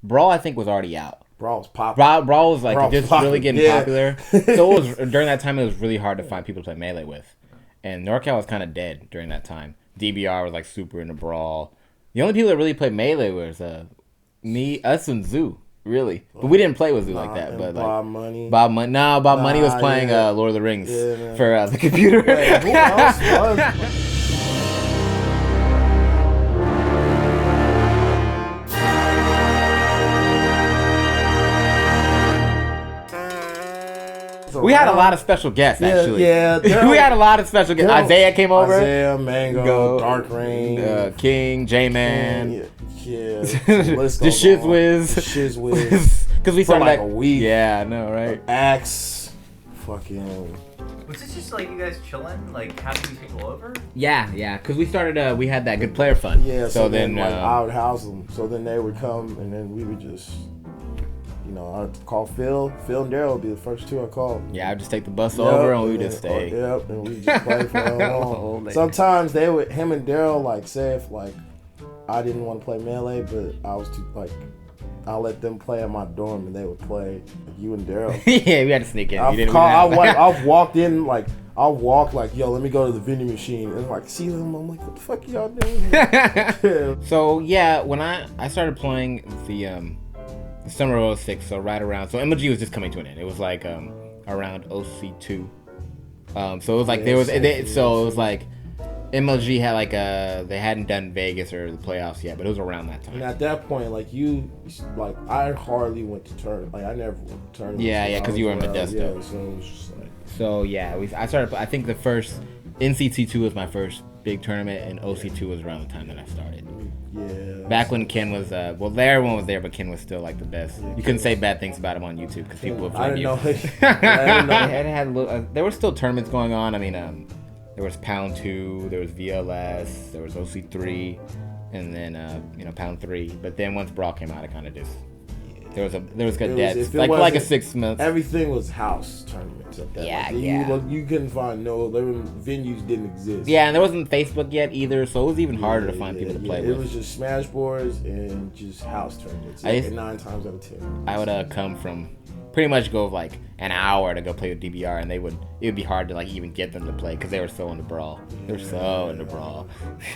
Brawl I think was already out. Brawl was popular. Brawl was like just really getting popular. So it was during that time. It was really hard to find people to play Melee with, and NorCal was kind of dead during that time. DBR was like super into Brawl. The only people that really played Melee was me, us, and Zoo. Really, but we didn't play with Zoo like that. But Bob Money. Bob Money was playing Lord of the Rings for the computer. Wait, who else was? We had a lot of special guests, actually. Yeah, we had a lot of special guests. Isaiah came over. Isaiah, Mango, Dark Rain, King, J-Man. Yeah. The Shizwiz. Because we started like a week. Yeah, I know, right? Axe. Fucking. Was this just like you guys chilling, like having these people over? Yeah. Because we started, we had that good player fund. Yeah, so then like, I would house them. So then they would come, and then we would just, I'd call Phil. Phil and Daryl would be the first two I called. Yeah, I'd just take the bus over, and we would just stay. And we just play for a long. Sometimes him and Daryl, like, say if, like, I didn't want to play Melee, but I was too, like, I'll let them play at my dorm, and they would play, like, you and Daryl. Yeah, we had to sneak in. I've walked in, like, I'll walk, like, yo, let me go to the vending machine, and, like, see them, I'm like, what the fuck y'all doing? So, yeah, when I started playing the summer of 06, so right around, so MLG was just coming to an end. It was, like, around OC2. So, it was, like, it was, like, MLG had like they hadn't done Vegas or the playoffs yet, but it was around that time. And at that point, I hardly went to tournaments. Like I never went to tournaments. Yeah, because you were in Modesto. Yeah, so it was just like. So yeah, I started. I think the first NCT2 was my first big tournament, and OC2 was around the time that I started. Yeah. Back when Ken was everyone was there, but Ken was still like the best. Yeah, you couldn't say bad things about him on YouTube because people would find you. I didn't know. There were still tournaments going on. I mean, there was Pound 2, there was VLS, there was OC3, and then Pound 3. But then once Brawl came out, it kind of just there was good deaths, like a 6 months. Everything was house tournaments up there. Yeah, You couldn't find venues didn't exist. Yeah, and there wasn't Facebook yet either, so it was even harder to find people to play with. It was just Smash Boards and just house tournaments. 9 times out of 10. I would come from pretty much go like an hour to go play with DBR, and it would be hard to like even get them to play because they were so into Brawl. They were so into Brawl.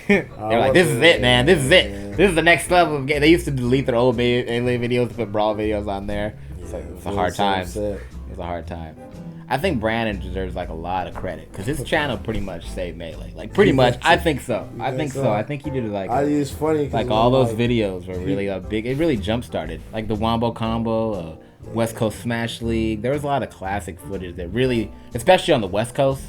They're like, this is it, man. This is it. Yeah. This is the next level of game. They used to delete their old Melee videos to put Brawl videos on there. It's a hard time. It's a hard time. I think Brandon deserves like a lot of credit because his channel pretty much saved Melee. Like pretty much, I think so. I think he did it like. It's funny. Like all those videos were really big. It really jump started. Like the Wombo Combo. West Coast Smash League. There was a lot of classic footage that really, especially on the West Coast.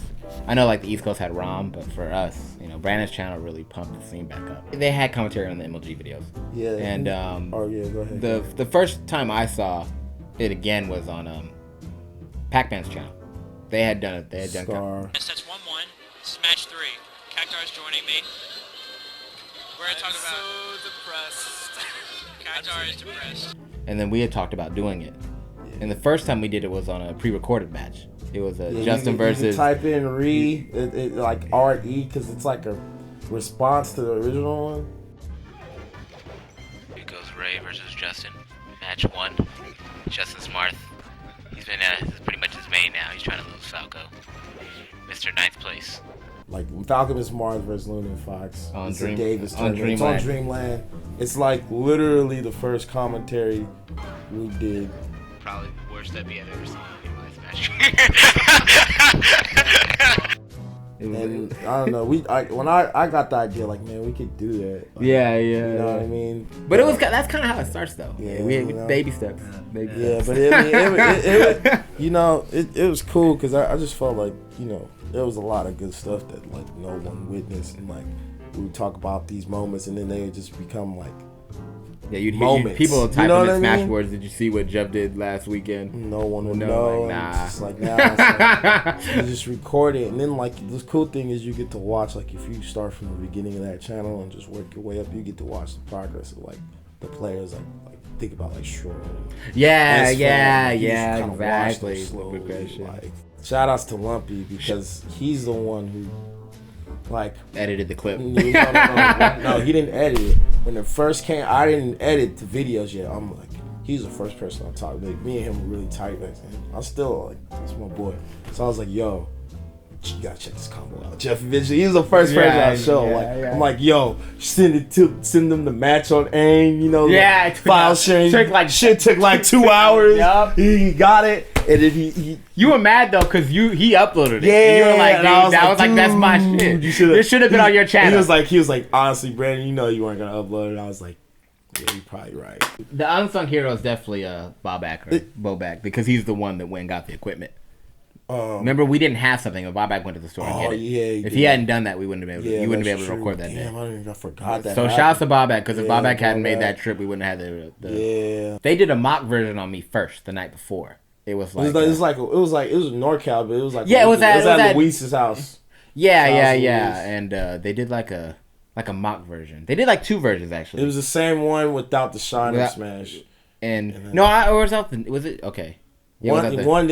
I know like the East Coast had ROM, but for us, Brandon's channel really pumped the scene back up. They had commentary on the MLG videos. Yeah. And go ahead. The first time I saw it again was on Pac-Man's channel. They had done it. They had done. Yes, that's 1-1. Smash 3. Cactar's joining me. We're gonna talk about. So depressed. Cactar is depressed. And then we had talked about doing it. Yeah. And the first time we did it was on a pre-recorded match. It was Justin versus. You type in like RE because it's like a response to the original one. Here goes Ray versus Justin. Match 1. Justin Smarth. He's been this is pretty much his main now. He's trying to lose Falco. Mr. 9th place. Like Falcon is Mars versus Luna and Fox. On Dreamland. It's on Dreamland. It's like literally the first commentary we did. Probably the worst I've ever seen in my Smash. And I don't know. When I got the idea, like, man, we could do that. Like, yeah. You know what I mean? But that's kind of how it starts, though. Yeah, we baby steps. Yeah, but it was cool because I just felt like there was a lot of good stuff that like no one witnessed, and like we would talk about these moments, and then they would just become like moments. People typing in Smash Boards. Did you see what Jeff did last weekend? No one would know. Like, nah. It's like now you just record it, and then like the cool thing is you get to watch, like if you start from the beginning of that channel and just work your way up, you get to watch the progress of like the players, like think about like Short. Yeah, exactly. Like, shout outs to Lumpy because he's the one who like edited the clip. No, he didn't edit it. when it first came, I didn't edit the videos yet. I'm like, he's the first person I talked. Like, me and him were really tight back then. I'm still like, that's my boy. So I was like, yo, you gotta check this combo out. Jeff eventually, he was the first person I showed. I'm like, yo, send them the match on AIM, you know, file sharing. Shit took like 2 hours. Yep. He got it. And then he you were mad though because he uploaded it. Yeah, and you were like, dude, I was like, that's my shit. This should have been on your channel. He was like, honestly, Brandon, you know you weren't gonna upload it. I was like, yeah, you're probably right. The unsung hero is definitely Bobak because he's the one that went and got the equipment. Remember, we didn't have something, and Bobak went to the store and get it. Yeah, if he hadn't done that, we wouldn't have been able to. You wouldn't have been able to record that day. I forgot that. So shout out to Bobak because if Bobak hadn't made that trip, we wouldn't have had the. Yeah. They did a mock version on me first the night before. It was like it was NorCal, but it was like it was at Luis's house. Yeah, and they did like a mock version. They did like 2 versions actually. It was the same one without the shine up smash. Was it okay? Yeah, one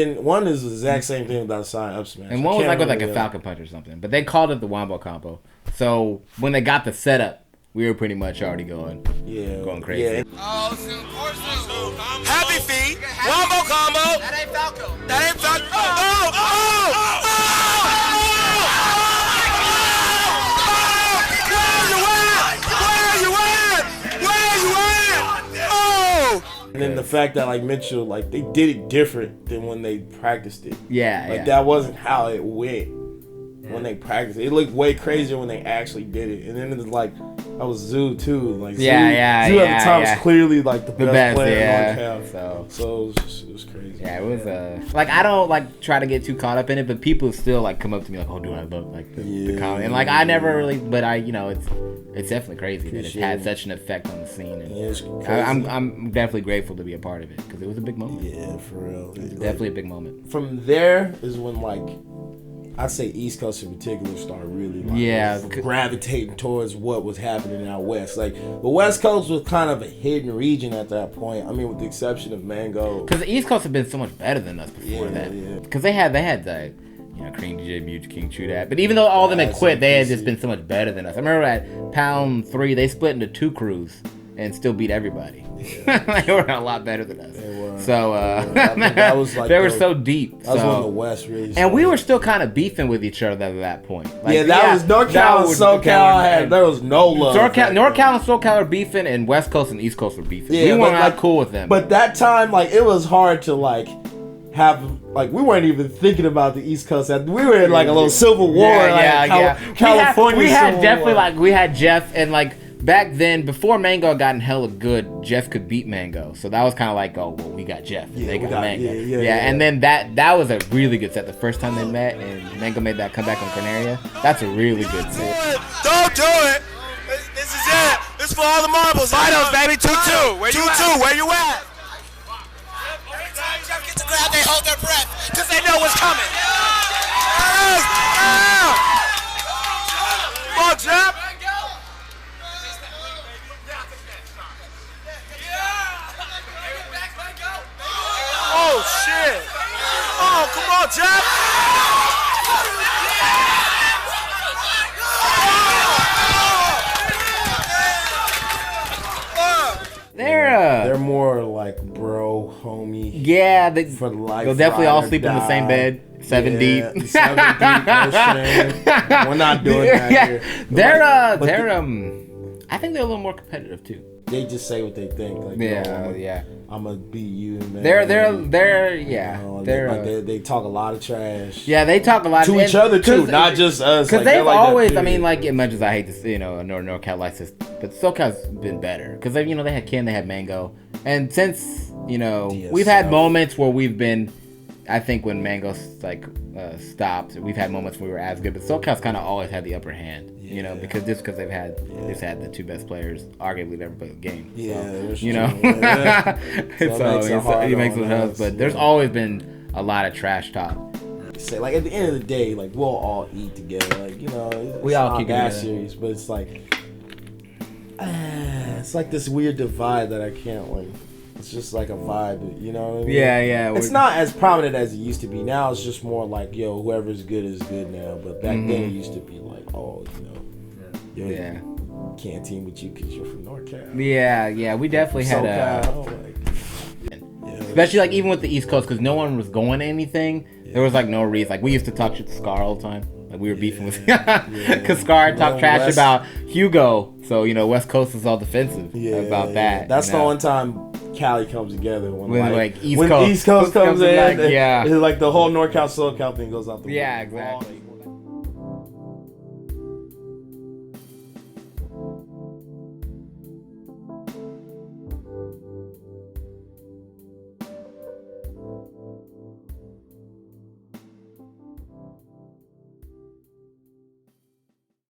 is the exact same thing without the shine up smash. And one was with a Falcon Punch or something. But they called it the Wombo combo. So when they got the setup, we were pretty much already going crazy. Yeah. Happy feet, Wombo combo. That ain't Falco. And then the fact that like Mitchell, like they did it different than when they practiced it. That wasn't how it went when they practiced it. It looked way crazier when they actually did it. And then it was like that was Zoo too. Like Zoo at the time was clearly like the best player on camp. So it was crazy. Yeah, it was like I don't like try to get too caught up in it, but people still like come up to me like, oh, dude, I love like the comment, and like I never really, but I it's definitely crazy that it's had such an effect on the scene, and I'm definitely grateful to be a part of it because it was a big moment. Yeah, for real, it's definitely a big moment. From there is when like I'd say East Coast in particular started really gravitating towards what was happening out West. Like the West Coast was kind of a hidden region at that point. I mean, with the exception of Mango. Because the East Coast had been so much better than us before that. Because they had the Cream DJ, Mute King, True That. But even though all of them had quit, they had just been so much better than us. I remember at Pound 3, they split into 2 crews and still beat everybody. They were a lot better than us. They were. So that was like they were so deep. That was when the West really started. And we were still kind of beefing with each other at that point. Like, that was NorCal and SoCal. There was no love. NorCal and SoCal were beefing, and West Coast and East Coast were beefing. We weren't like cool with them. But that time, like it was hard to like have like we weren't even thinking about the East Coast. We were in like a little civil war. California. We had definitely like we had Jeff and like. Back then, before Mango had gotten hella good, Jeff could beat Mango. So that was kind of like, oh, well, we got Jeff. And they got Mango. And then that was a really good set. The first time they met and Mango made that comeback on Corneria, that's a really good set. Don't do it. This is it. This is for all the marbles. Finals, baby. 2-2. 2-2. Where you at? Every time Jeff gets a grab, they hold their breath because they know what's coming. Come on, Jeff. Oh, shit. Oh, come on, Jeff. They're more like bro, homie. Yeah, for life. They'll definitely all sleep in the same bed, 7 deep. 7 deep. We're not doing that here. They're I think they're a little more competitive too. They just say what they think. Like, I'm gonna beat you, man. They talk a lot of trash. Yeah, they talk a lot to each other too, not just us. Because they've always, I mean, like as much as I hate to say, NorCal likes this, but SoCal's been better because they had Ken, they had Mango, and since we've had moments where we've been. I think when Mango stopped, we've had moments where we were as good, but SoCal's kind of always had the upper hand, because they've had the 2 best players arguably ever played the game. It makes it tough, but there's always been a lot of trash talk. Say like at the end of the day, like we'll all eat together, like we all keep that serious, but it's like this weird divide that I can't like. It's just like a vibe, you know what I mean? Yeah. It's not as prominent as it used to be. Now it's just more like, whoever's good is good now. But back then it used to be like, can't team with you because you're from NorCal. Yeah, we definitely had especially like even with the East Coast, because no one was going to anything. There was like no reason. Like we used to talk shit to Scar all the time. Like we were beefing with, because Scar talked trash about Hugo. So West Coast is all defensive about that. That's the one time Cali comes together when East Coast comes in. Like, it's like the whole NorCal SoCal thing goes out the window. Yeah, exactly.